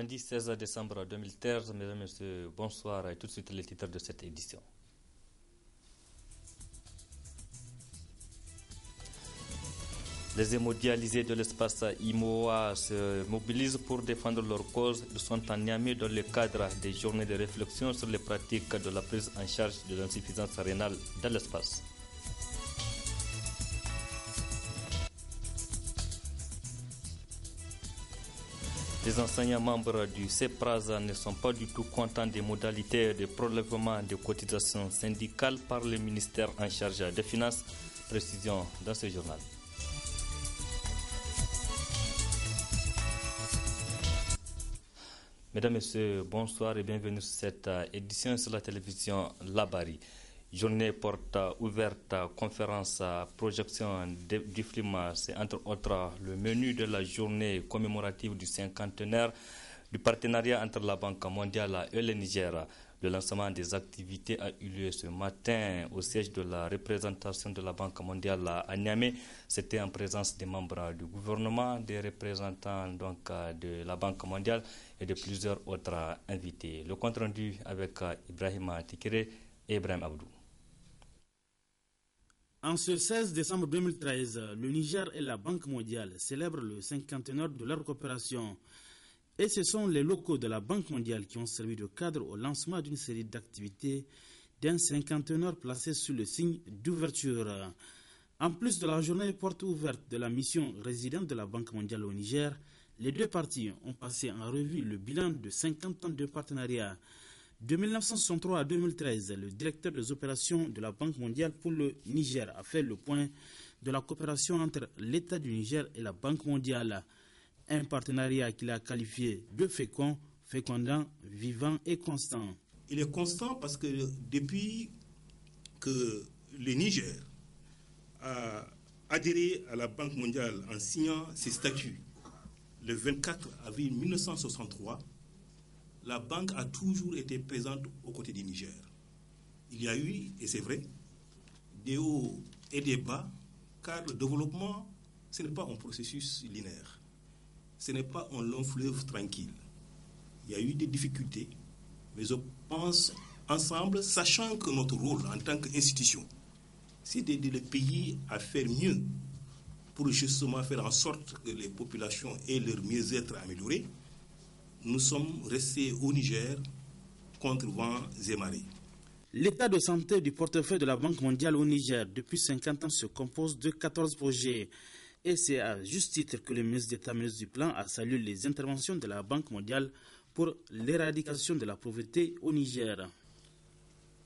Lundi 16 décembre 2013, mesdames et messieurs, bonsoir et tout de suite les titres de cette édition. Les hémodialysés de l'espace IMOA se mobilisent pour défendre leur cause. Ils sont en Niamey dans le cadre des journées de réflexion sur les pratiques de la prise en charge de l'insuffisance rénale dans l'espace. Les enseignants membres du CEPRAS ne sont pas du tout contents des modalités de prélèvement de cotisations syndicales par le ministère en charge des Finances. Précision dans ce journal. Mesdames et messieurs, bonsoir et bienvenue sur cette édition sur la télévision Labari. Journée porte ouverte, conférence, projection du film, c'est entre autres le menu de la journée commémorative du cinquantenaire du partenariat entre la Banque mondiale et le Niger. Le lancement des activités a eu lieu ce matin au siège de la représentation de la Banque mondiale à Niamey. C'était en présence des membres du gouvernement, des représentants donc, de la Banque mondiale et de plusieurs autres invités. Le compte rendu avec Ibrahima Tikere et Ibrahim Abdou. En ce 16 décembre 2013, le Niger et la Banque mondiale célèbrent le cinquantenaire de leur coopération. Et ce sont les locaux de la Banque mondiale qui ont servi de cadre au lancement d'une série d'activités d'un cinquantenaire placé sous le signe d'ouverture. En plus de la journée porte ouverte de la mission résidente de la Banque mondiale au Niger, les deux parties ont passé en revue le bilan de 50 ans de partenariat. De 1963 à 2013, le directeur des opérations de la Banque mondiale pour le Niger a fait le point de la coopération entre l'État du Niger et la Banque mondiale. Un partenariat qu'il a qualifié de fécond, fécondant, vivant et constant. Il est constant parce que depuis que le Niger a adhéré à la Banque mondiale en signant ses statuts le 24 avril 1963, la Banque a toujours été présente aux côtés du Niger. Il y a eu, et c'est vrai, des hauts et des bas, car le développement, ce n'est pas un processus linéaire. Ce n'est pas un long fleuve tranquille. Il y a eu des difficultés, mais je pense ensemble, sachant que notre rôle en tant qu'institution, c'est d'aider le pays à faire mieux pour justement faire en sorte que les populations aient leur mieux-être amélioré. Nous sommes restés au Niger contre vents et marées. L'état de santé du portefeuille de la Banque mondiale au Niger depuis 50 ans se compose de 14 projets. Et c'est à juste titre que le ministre d'État, ministre du Plan, a salué les interventions de la Banque mondiale pour l'éradication de la pauvreté au Niger.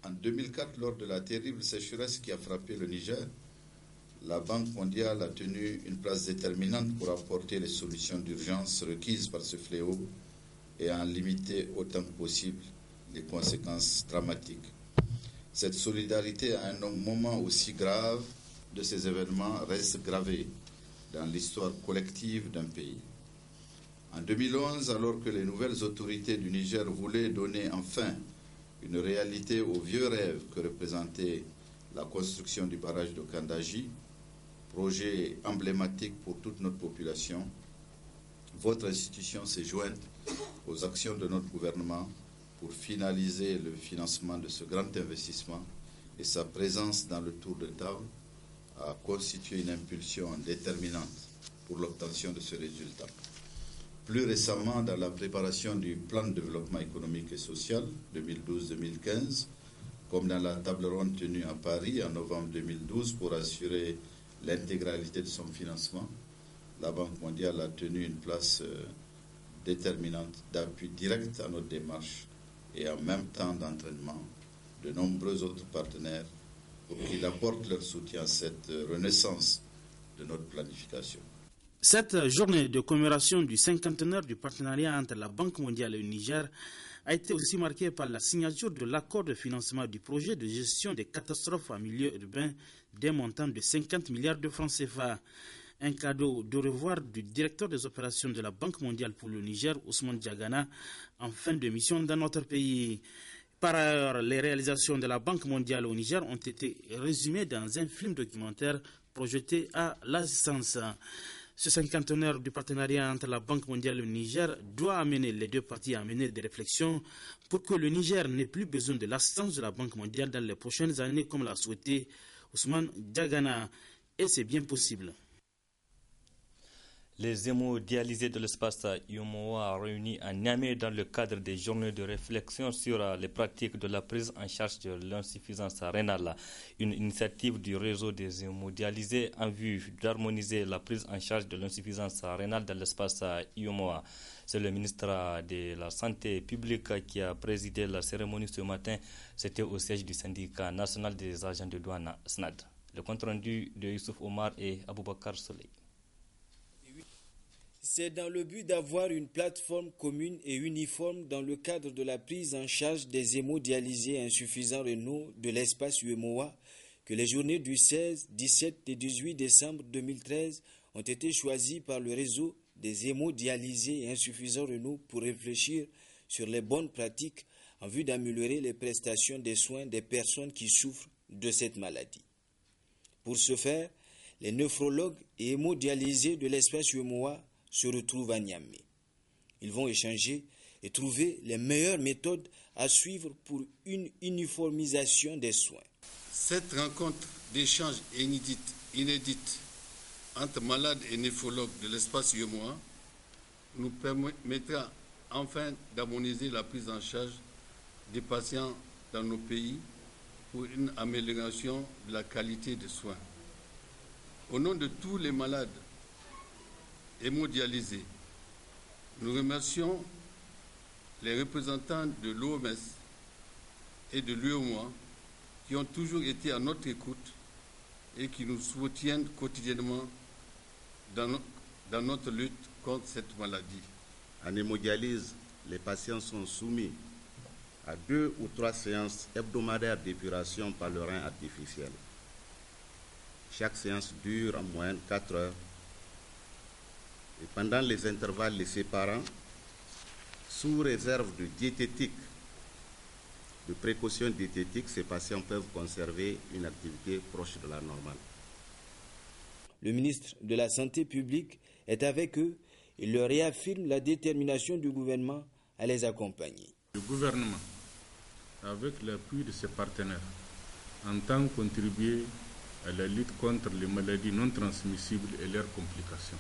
En 2004, lors de la terrible sécheresse qui a frappé le Niger, la Banque mondiale a tenu une place déterminante pour apporter les solutions d'urgence requises par ce fléau et en limiter autant que possible les conséquences dramatiques. Cette solidarité à un moment aussi grave de ces événements reste gravée dans l'histoire collective d'un pays. En 2011, alors que les nouvelles autorités du Niger voulaient donner enfin une réalité au vieux rêve que représentait la construction du barrage de Kandaji, projet emblématique pour toute notre population, votre institution s'est jointe aux actions de notre gouvernement pour finaliser le financement de ce grand investissement et sa présence dans le tour de table a constitué une impulsion déterminante pour l'obtention de ce résultat. Plus récemment, dans la préparation du plan de développement économique et social 2012-2015, comme dans la table ronde tenue à Paris en novembre 2012 pour assurer l'intégralité de son financement, la Banque mondiale a tenu une place déterminante d'appui direct à notre démarche et en même temps d'entraînement de nombreux autres partenaires pour qu'ils apportent leur soutien à cette renaissance de notre planification. Cette journée de commémoration du cinquantenaire du partenariat entre la Banque mondiale et le Niger a été aussi marquée par la signature de l'accord de financement du projet de gestion des catastrophes en milieu urbain d'un montant de 50 milliards de francs CFA. Un cadeau de revoir du directeur des opérations de la Banque mondiale pour le Niger, Ousmane Diagana, en fin de mission dans notre pays. Par ailleurs, les réalisations de la Banque mondiale au Niger ont été résumées dans un film documentaire projeté à l'assistance. Ce cinquantenaire du partenariat entre la Banque mondiale et le Niger doit amener les deux parties à mener des réflexions pour que le Niger n'ait plus besoin de l'assistance de la Banque mondiale dans les prochaines années, comme l'a souhaité Ousmane Diagana. Et c'est bien possible. Les hémodialysés de l'espace UEMOA réunis à Niamey dans le cadre des journées de réflexion sur les pratiques de la prise en charge de l'insuffisance rénale. Une initiative du réseau des hémodialysés en vue d'harmoniser la prise en charge de l'insuffisance rénale dans l'espace UEMOA. C'est le ministre de la Santé publique qui a présidé la cérémonie ce matin. C'était au siège du syndicat national des agents de douane SNAD. Le compte rendu de Youssouf Omar et Aboubakar Soleil. C'est dans le but d'avoir une plateforme commune et uniforme dans le cadre de la prise en charge des hémodialysés insuffisants rénaux de l'espace UEMOA que les journées du 16, 17 et 18 décembre 2013 ont été choisies par le réseau des hémodialysés insuffisants rénaux pour réfléchir sur les bonnes pratiques en vue d'améliorer les prestations des soins des personnes qui souffrent de cette maladie. Pour ce faire, les néphrologues et hémodialysés de l'espace UEMOA se retrouvent à Niamey. Ils vont échanger et trouver les meilleures méthodes à suivre pour une uniformisation des soins. Cette rencontre d'échange inédite entre malades et néphrologues de l'espace UEMOA nous permettra enfin d'harmoniser la prise en charge des patients dans nos pays pour une amélioration de la qualité des soins. Au nom de tous les malades hémodialysés, nous remercions les représentants de l'OMS et de l'UEMOA qui ont toujours été à notre écoute et qui nous soutiennent quotidiennement dans notre lutte contre cette maladie. En hémodialyse, les patients sont soumis à 2 ou 3 séances hebdomadaires d'épuration par le rein artificiel. Chaque séance dure en moyenne 4 heures. Et pendant les intervalles les séparant, sous réserve de diététique, de précautions diététiques, ces patients peuvent conserver une activité proche de la normale. Le ministre de la Santé publique est avec eux et leur réaffirme la détermination du gouvernement à les accompagner. Le gouvernement, avec l'appui de ses partenaires, entend contribuer à la lutte contre les maladies non transmissibles et leurs complications.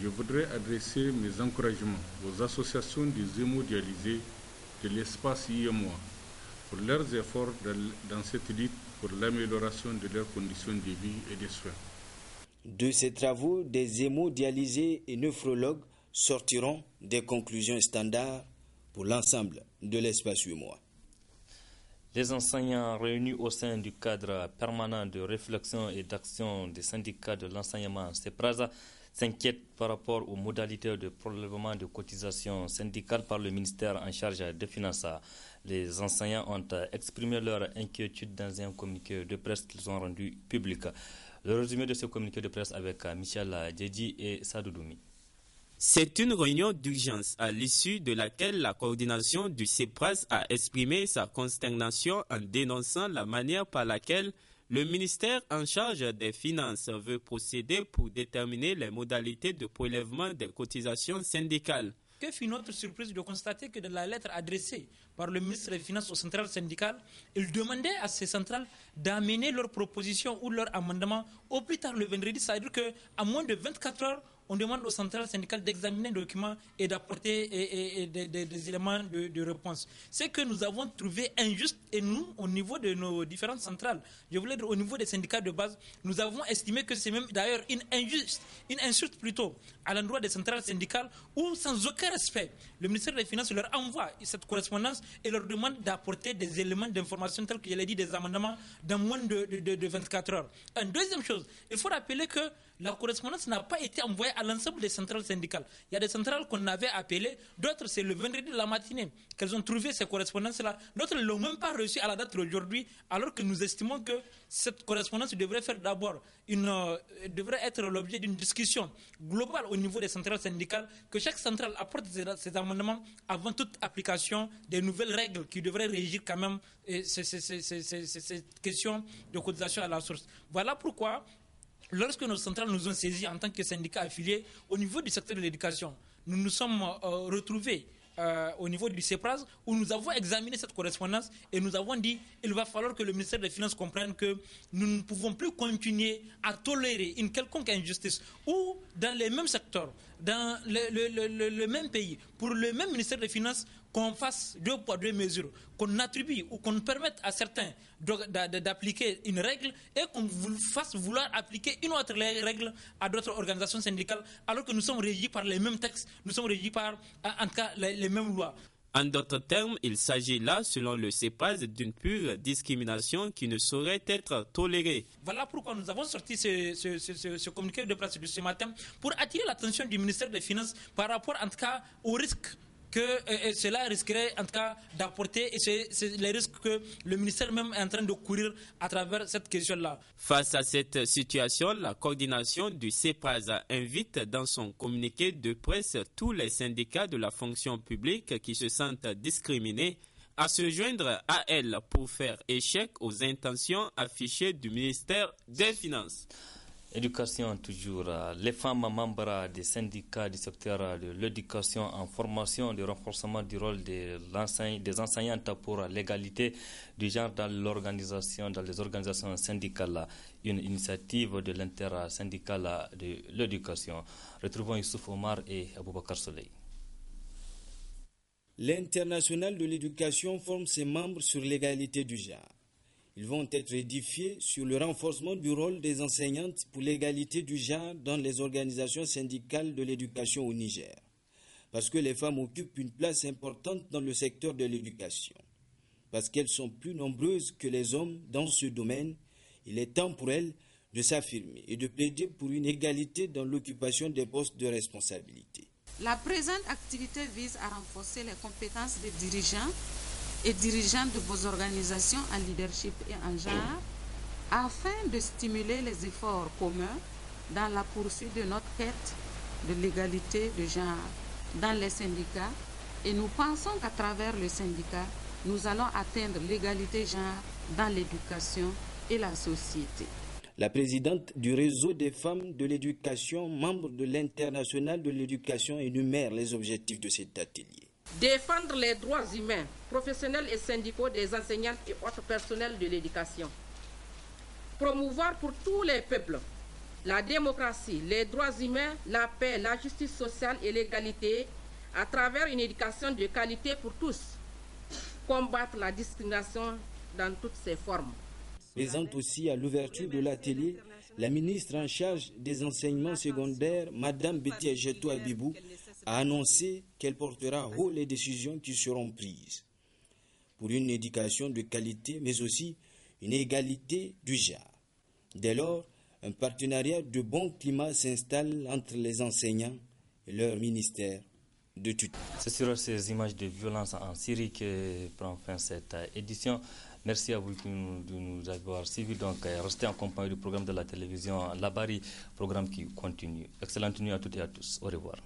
Je voudrais adresser mes encouragements aux associations des hémodialysés de l'espace UEMOA pour leurs efforts dans cette lutte pour l'amélioration de leurs conditions de vie et de soins. De ces travaux, des hémodialysés et néphrologues sortiront des conclusions standards pour l'ensemble de l'espace UEMOA. Les enseignants réunis au sein du cadre permanent de réflexion et d'action des syndicats de l'enseignement CEPRASA s'inquiètent par rapport aux modalités de prélèvement de cotisations syndicales par le ministère en charge des Finances. Les enseignants ont exprimé leur inquiétude dans un communiqué de presse qu'ils ont rendu public. Le résumé de ce communiqué de presse avec Michel Djedji et Sadoudoumi. C'est une réunion d'urgence à l'issue de laquelle la coordination du CEPRAS a exprimé sa consternation en dénonçant la manière par laquelle le ministère en charge des Finances veut procéder pour déterminer les modalités de prélèvement des cotisations syndicales. Que fut notre surprise de constater que dans la lettre adressée par le ministre des Finances aux centrales syndicales, il demandait à ces centrales d'amener leurs propositions ou leurs amendements au plus tard le vendredi. C'est-à-dire qu'à moins de 24 heures, on demande aux centrales syndicales d'examiner les documents et d'apporter des éléments de réponse. C'est que nous avons trouvé injuste, et nous, au niveau de nos différentes centrales, je voulais dire au niveau des syndicats de base, nous avons estimé que c'est même d'ailleurs une insulte plutôt, à l'endroit des centrales syndicales où, sans aucun respect, le ministère des Finances leur envoie cette correspondance et leur demande d'apporter des éléments d'information tels que je l'ai dit, des amendements dans moins de 24 heures. Une deuxième chose, il faut rappeler que la correspondance n'a pas été envoyée à l'ensemble des centrales syndicales. Il y a des centrales qu'on avait appelées, d'autres c'est le vendredi de la matinée qu'elles ont trouvé ces correspondances-là, d'autres ne l'ont même pas reçue à la date d'aujourd'hui, alors que nous estimons que cette correspondance devrait faire d'abord devrait être l'objet d'une discussion globale au niveau des centrales syndicales, que chaque centrale apporte ses amendements avant toute application des nouvelles règles qui devraient régir quand même ces questions de cotisation à la source. Voilà pourquoi lorsque nos centrales nous ont saisis en tant que syndicats affiliés au niveau du secteur de l'éducation, nous nous sommes retrouvés au niveau du CEPRAS où nous avons examiné cette correspondance et nous avons dit qu'il va falloir que le ministère des Finances comprenne que nous ne pouvons plus continuer à tolérer une quelconque injustice ou dans les mêmes secteurs, dans le même pays, pour le même ministère des Finances, qu'on fasse 2 poids 2 mesures, qu'on attribue ou qu'on permette à certains d'appliquer une règle et qu'on fasse vouloir appliquer une autre règle à d'autres organisations syndicales, alors que nous sommes régis par les mêmes textes, nous sommes régis par, en tout cas, les mêmes lois. En d'autres termes, il s'agit là, selon le CEPAS, d'une pure discrimination qui ne saurait être tolérée. Voilà pourquoi nous avons sorti ce communiqué de presse de ce matin pour attirer l'attention du ministère des Finances par rapport, en tout cas, au risque que cela risquerait en tout cas d'apporter, et c'est les risques que le ministère même est en train de courir à travers cette question-là. Face à cette situation, la coordination du CEPAS invite dans son communiqué de presse tous les syndicats de la fonction publique qui se sentent discriminés à se joindre à elle pour faire échec aux intentions affichées du ministère des Finances. Éducation toujours. Les femmes membres des syndicats du secteur de l'éducation en formation, le renforcement du rôle des enseignantes pour l'égalité du genre dans les organisations syndicales, une initiative de l'intersyndicale de l'éducation. Retrouvons Youssouf Omar et Aboubakar Soleil. L'International de l'éducation forme ses membres sur l'égalité du genre. Ils vont être édifiés sur le renforcement du rôle des enseignantes pour l'égalité du genre dans les organisations syndicales de l'éducation au Niger. Parce que les femmes occupent une place importante dans le secteur de l'éducation. Parce qu'elles sont plus nombreuses que les hommes dans ce domaine, il est temps pour elles de s'affirmer et de plaider pour une égalité dans l'occupation des postes de responsabilité. La présente activité vise à renforcer les compétences des dirigeants et dirigeants de vos organisations en leadership et en genre, afin de stimuler les efforts communs dans la poursuite de notre quête de l'égalité de genre dans les syndicats, et nous pensons qu'à travers le syndicat, nous allons atteindre l'égalité genre dans l'éducation et la société. La présidente du réseau des femmes de l'éducation, membre de l'International de l'éducation, énumère les objectifs de cet atelier. Défendre les droits humains, professionnels et syndicaux des enseignantes et autres personnels de l'éducation. Promouvoir pour tous les peuples la démocratie, les droits humains, la paix, la justice sociale et l'égalité à travers une éducation de qualité pour tous. Combattre la discrimination dans toutes ses formes. Présente aussi à l'ouverture de l'atelier, la ministre en charge des enseignements secondaires, Mme Betty Ejetou Abibou, a annoncé qu'elle portera haut les décisions qui seront prises pour une éducation de qualité, mais aussi une égalité du genre. Dès lors, un partenariat de bon climat s'installe entre les enseignants et leur ministère de tutelle. C'est sur ces images de violence en Syrie que prend fin cette édition. Merci à vous de nous avoir suivis. Donc, restez en compagnie du programme de la télévision Labari, programme qui continue. Excellente nuit à toutes et à tous. Au revoir.